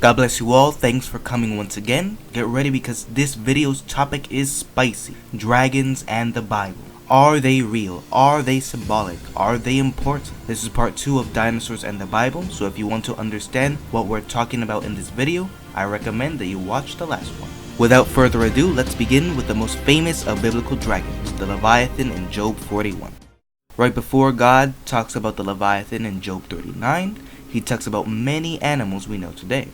God bless you all, thanks for coming once again. Get ready because this video's topic is spicy. Dragons and the Bible. Are they real? Are they symbolic? Are they important? This is part 2 of Dinosaurs and the Bible, so if you want to understand what we're talking about in this video, I recommend that you watch the last one. Without further ado, let's begin with the most famous of biblical dragons, the Leviathan in Job 41. Right before God talks about the Leviathan in Job 39, he talks about many animals we know today.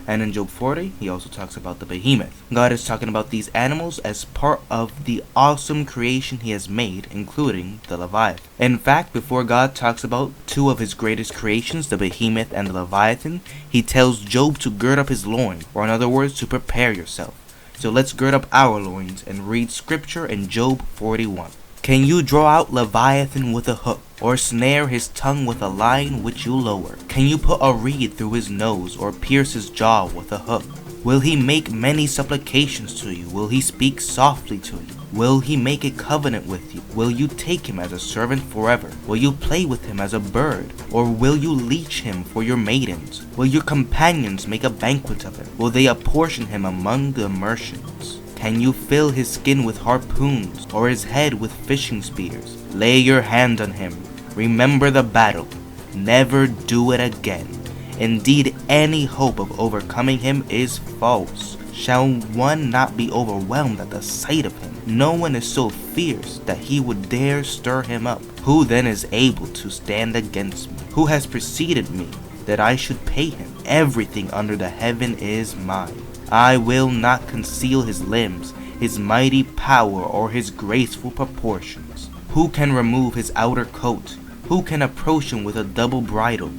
And in Job 40, he also talks about the behemoth. God is talking about these animals as part of the awesome creation he has made, including the Leviathan. In fact, before God talks about two of his greatest creations, the behemoth and the Leviathan, he tells Job to gird up his loins, or in other words, to prepare yourself. So let's gird up our loins and read scripture in Job 41. Can you draw out Leviathan with a hook, or snare his tongue with a line which you lower? Can you put a reed through his nose, or pierce his jaw with a hook? Will he make many supplications to you? Will he speak softly to you? Will he make a covenant with you? Will you take him as a servant forever? Will you play with him as a bird? Or will you leech him for your maidens? Will your companions make a banquet of him? Will they apportion him among the merchants? Can you fill his skin with harpoons, or his head with fishing spears? Lay your hand on him. Remember the battle. Never do it again. Indeed, any hope of overcoming him is false. Shall one not be overwhelmed at the sight of him? No one is so fierce that he would dare stir him up. Who then is able to stand against me? Who has preceded me, that I should pay him? Everything under the heaven is mine. I will not conceal his limbs, his mighty power, or his graceful proportions. Who can remove his outer coat? Who can approach him with a double bridle?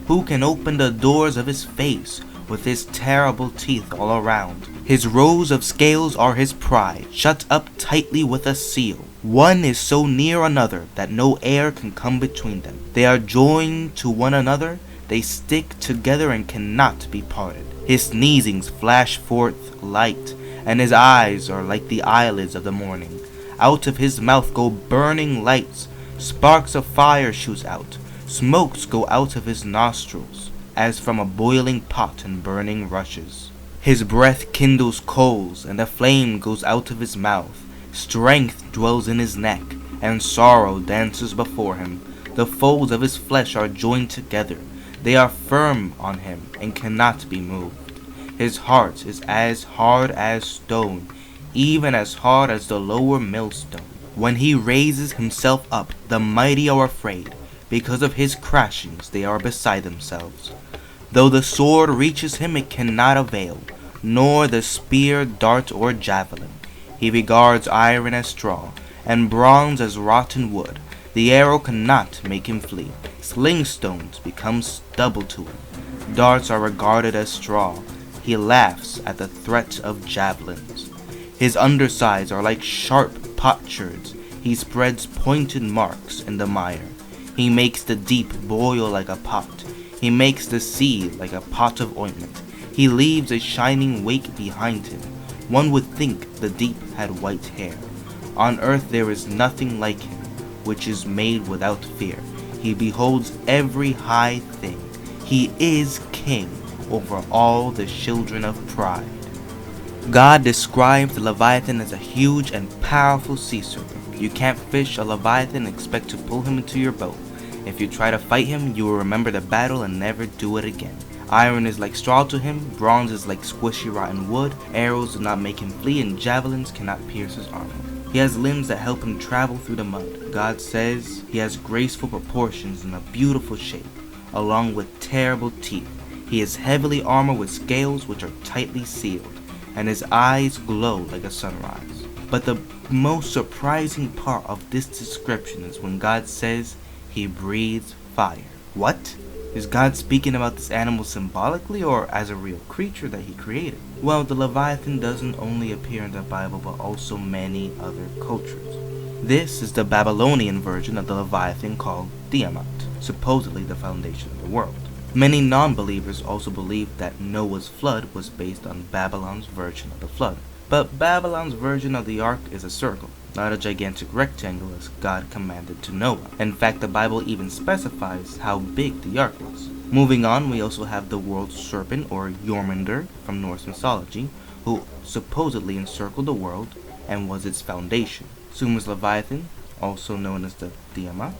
Who can open the doors of his face with his terrible teeth all around? His rows of scales are his pride, shut up tightly with a seal. One is so near another that no air can come between them. They are joined to one another, they stick together and cannot be parted. His sneezings flash forth light, and his eyes are like the eyelids of the morning. Out of his mouth go burning lights, sparks of fire shoot out, smokes go out of his nostrils, as from a boiling pot and burning rushes. His breath kindles coals, and a flame goes out of his mouth. Strength dwells in his neck, and sorrow dances before him. The folds of his flesh are joined together. They are firm on him, and cannot be moved. His heart is as hard as stone, even as hard as the lower millstone. When he raises himself up, the mighty are afraid. Because of his crashings, they are beside themselves. Though the sword reaches him, it cannot avail, nor the spear, dart, or javelin. He regards iron as straw, and bronze as rotten wood. The arrow cannot make him flee. Sling stones become stubble to him. Darts are regarded as straw. He laughs at the threat of javelins. His undersides are like sharp potsherds. He spreads pointed marks in the mire. He makes the deep boil like a pot. He makes the sea like a pot of ointment. He leaves a shining wake behind him. One would think the deep had white hair. On earth there is nothing like him, which is made without fear. He beholds every high thing. He is king over all the children of pride. God describes the Leviathan as a huge and powerful sea serpent. You can't fish a Leviathan and expect to pull him into your boat. If you try to fight him, you will remember the battle and never do it again. Iron is like straw to him, bronze is like squishy rotten wood, arrows do not make him flee, and javelins cannot pierce his armor. He has limbs that help him travel through the mud. God says he has graceful proportions and a beautiful shape, along with terrible teeth. He is heavily armored with scales which are tightly sealed, and his eyes glow like a sunrise. But the most surprising part of this description is when God says he breathes fire. What? Is God speaking about this animal symbolically or as a real creature that he created? Well, the Leviathan doesn't only appear in the Bible but also many other cultures. This is the Babylonian version of the Leviathan called Tiamat, supposedly the foundation of the world. Many non-believers also believe that Noah's flood was based on Babylon's version of the flood. But Babylon's version of the ark is a circle. not a gigantic rectangle as God commanded to Noah. In fact, the Bible even specifies how big the ark was. Moving on, we also have the world serpent, or Jormungandr, from Norse mythology, who supposedly encircled the world and was its foundation. Sumer's Leviathan, also known as the Tiamat.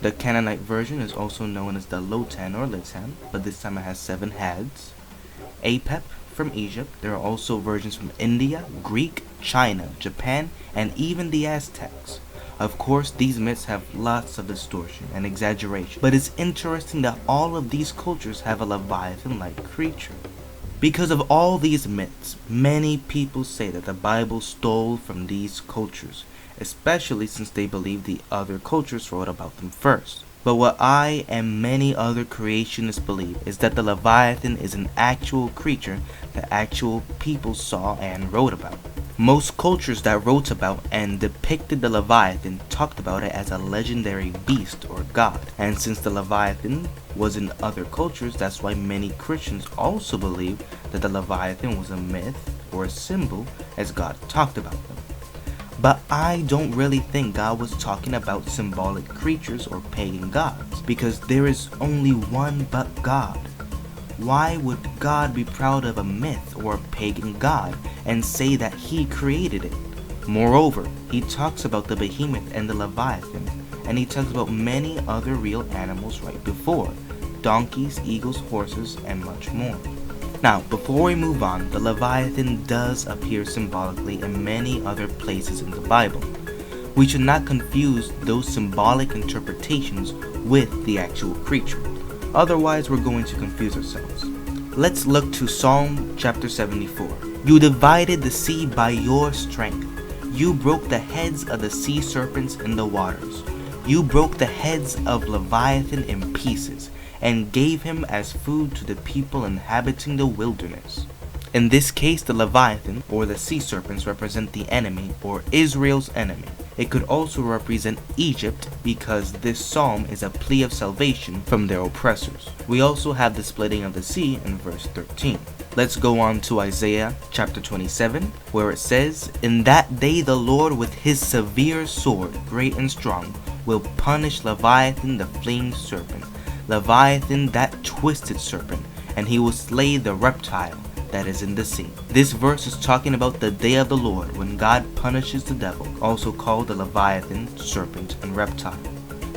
The Canaanite version is also known as the Lotan or Litan, but this time it has 7 heads. Apep from Egypt. There are also versions from India, Greek, China, Japan, and even the Aztecs. Of course, these myths have lots of distortion and exaggeration, but it's interesting that all of these cultures have a Leviathan-like creature. Because of all these myths, many people say that the Bible stole from these cultures, especially since they believe the other cultures wrote about them first. But what I and many other creationists believe is that the Leviathan is an actual creature that actual people saw and wrote about. Most cultures that wrote about and depicted the Leviathan talked about it as a legendary beast or god. And since the Leviathan was in other cultures, that's why many Christians also believe that the Leviathan was a myth or a symbol as God talked about them. But I don't really think God was talking about symbolic creatures or pagan gods, because there is only one but God. Why would God be proud of a myth or a pagan god and say that he created it? Moreover, he talks about the behemoth and the Leviathan, and he talks about many other real animals right before: donkeys, eagles, horses, and much more. Now, before we move on, the Leviathan does appear symbolically in many other places in the Bible. We should not confuse those symbolic interpretations with the actual creature. Otherwise, we're going to confuse ourselves. Let's look to Psalm chapter 74. You divided the sea by your strength. You broke the heads of the sea serpents in the waters. You broke the heads of Leviathan in pieces, and gave him as food to the people inhabiting the wilderness. In this case, the Leviathan, or the sea serpents, represent the enemy, or Israel's enemy. It could also represent Egypt, because this psalm is a plea of salvation from their oppressors. We also have the splitting of the sea in verse 13. Let's go on to Isaiah chapter 27, where it says, In that day the Lord with his severe sword, great and strong, will punish Leviathan the fleeing serpent, Leviathan that twisted serpent, and he will slay the reptile that is in the sea. This verse is talking about the day of the Lord when God punishes the devil, also called the Leviathan, serpent, and reptile.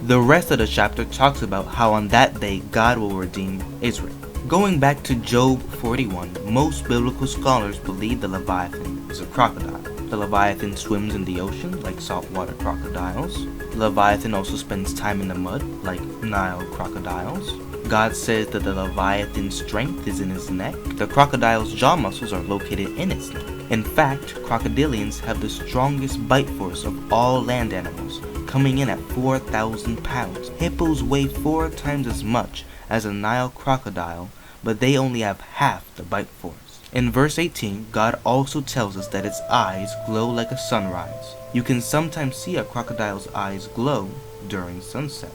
The rest of the chapter talks about how on that day God will redeem Israel. Going back to Job 41, most biblical scholars believe the Leviathan is a crocodile. The Leviathan swims in the ocean like saltwater crocodiles. The Leviathan also spends time in the mud like Nile crocodiles. God says that the Leviathan's strength is in his neck. The crocodile's jaw muscles are located in its neck. In fact, crocodilians have the strongest bite force of all land animals, coming in at 4,000 pounds. Hippos weigh 4 times as much as a Nile crocodile, but they only have half the bite force. In verse 18, God also tells us that its eyes glow like a sunrise. You can sometimes see a crocodile's eyes glow during sunset.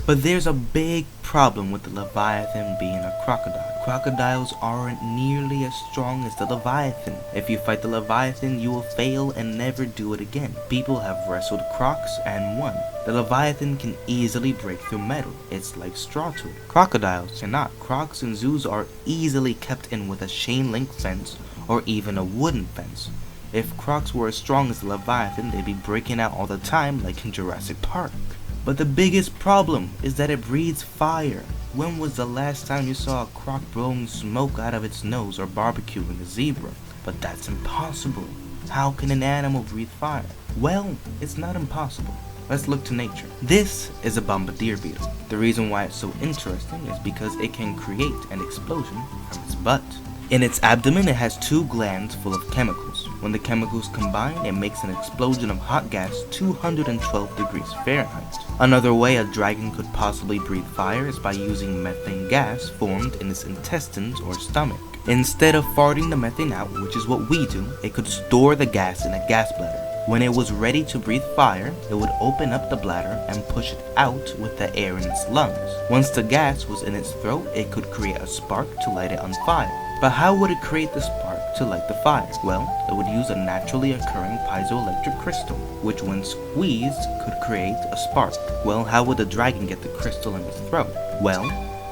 But there's a big problem with the Leviathan being a crocodile. Crocodiles aren't nearly as strong as the Leviathan. If you fight the Leviathan, you will fail and never do it again. People have wrestled crocs and won. The Leviathan can easily break through metal. It's like straw to it. Crocodiles cannot. Crocs in zoos are easily kept in with a chain link fence or even a wooden fence. If crocs were as strong as the Leviathan, they'd be breaking out all the time like in Jurassic Park. But the biggest problem is that it breathes fire. When was the last time you saw a croc blowing smoke out of its nose or barbecuing a zebra? But that's impossible. How can an animal breathe fire? Well, it's not impossible. Let's look to nature. This is a bombardier beetle. The reason why it's so interesting is because it can create an explosion from its butt. In its abdomen, it has 2 glands full of chemicals. When the chemicals combine, it makes an explosion of hot gas 212 degrees Fahrenheit. Another way a dragon could possibly breathe fire is by using methane gas formed in its intestines or stomach. Instead of farting the methane out, which is what we do, it could store the gas in a gas bladder. When it was ready to breathe fire, it would open up the bladder and push it out with the air in its lungs. Once the gas was in its throat, it could create a spark to light it on fire. But how would it create the spark to light the fire? Well, it would use a naturally occurring piezoelectric crystal, which when squeezed could create a spark. Well, how would the dragon get the crystal in its throat? Well,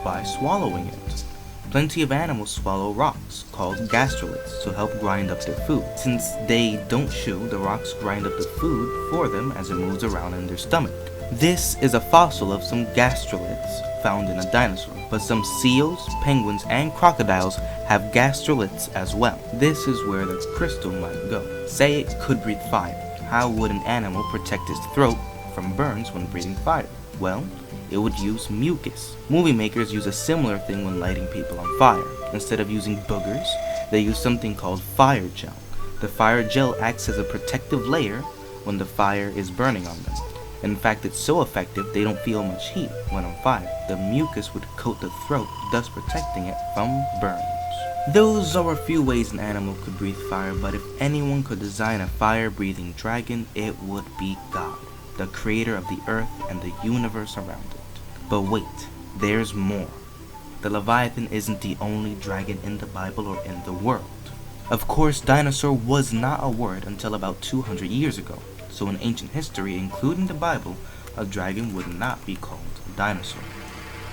by swallowing it. Plenty of animals swallow rocks, called gastroliths, to help grind up their food. Since they don't chew, the rocks grind up the food for them as it moves around in their stomach. This is a fossil of some gastroliths found in a dinosaur, but some seals, penguins, and crocodiles have gastroliths as well. This is where the crystal might go. Say it could breathe fire. How would an animal protect its throat from burns when breathing fire? Well, it would use mucus. Movie makers use a similar thing when lighting people on fire. Instead of using boogers, they use something called fire gel. The fire gel acts as a protective layer when the fire is burning on them. In fact, it's so effective they don't feel much heat when on fire. The mucus would coat the throat, thus protecting it from burns. Those are a few ways an animal could breathe fire, but if anyone could design a fire-breathing dragon, it would be God, the creator of the earth and the universe around it. But wait, there's more. The Leviathan isn't the only dragon in the Bible or in the world. Of course, dinosaur was not a word until about 200 years ago. So in ancient history, including the Bible, a dragon would not be called a dinosaur.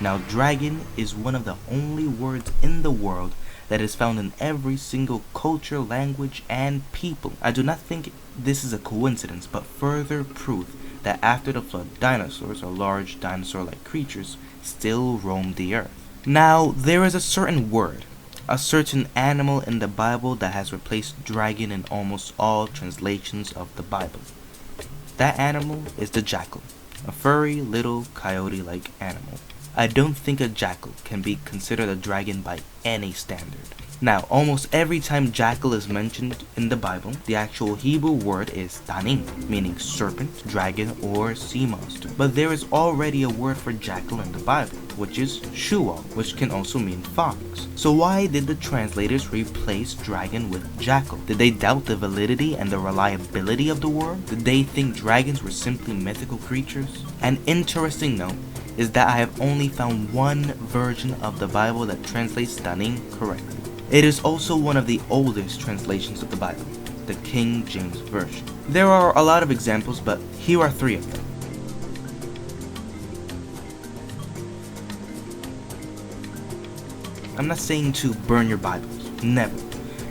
Now, dragon is one of the only words in the world that is found in every single culture, language, and people. I do not think this is a coincidence, but further proof that after the flood, dinosaurs, or large dinosaur-like creatures, still roam the earth. Now, there is a certain word, a certain animal in the Bible that has replaced dragon in almost all translations of the Bible. That animal is the jackal, a furry little coyote-like animal. I don't think a jackal can be considered a dragon by any standard. Now, almost every time jackal is mentioned in the Bible, the actual Hebrew word is tanin, meaning serpent, dragon, or sea monster. But there is already a word for jackal in the Bible, which is shual, which can also mean fox. So why did the translators replace dragon with jackal? Did they doubt the validity and the reliability of the word? Did they think dragons were simply mythical creatures? An interesting note is that I have only found one version of the Bible that translates tanin correctly. It is also one of the oldest translations of the Bible, the King James Version. There are a lot of examples, but here are 3 of them. I'm not saying to burn your Bibles, never.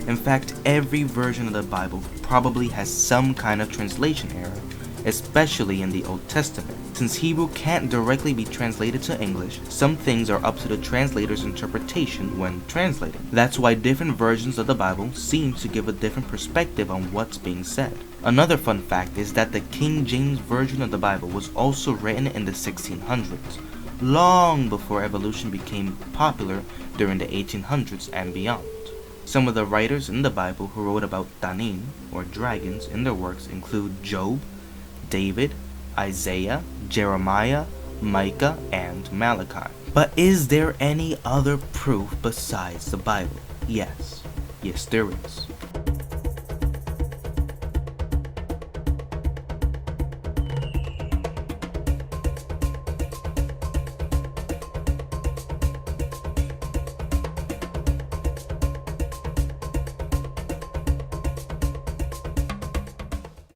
In fact, every version of the Bible probably has some kind of translation error, especially in the Old Testament. Since Hebrew can't directly be translated to English, some things are up to the translator's interpretation when translating. That's why different versions of the Bible seem to give a different perspective on what's being said. Another fun fact is that the King James Version of the Bible was also written in the 1600s, long before evolution became popular during the 1800s and beyond. Some of the writers in the Bible who wrote about tanin, or dragons, in their works include Job, David, Isaiah, Jeremiah, Micah, and Malachi. But is there any other proof besides the Bible? Yes, there is.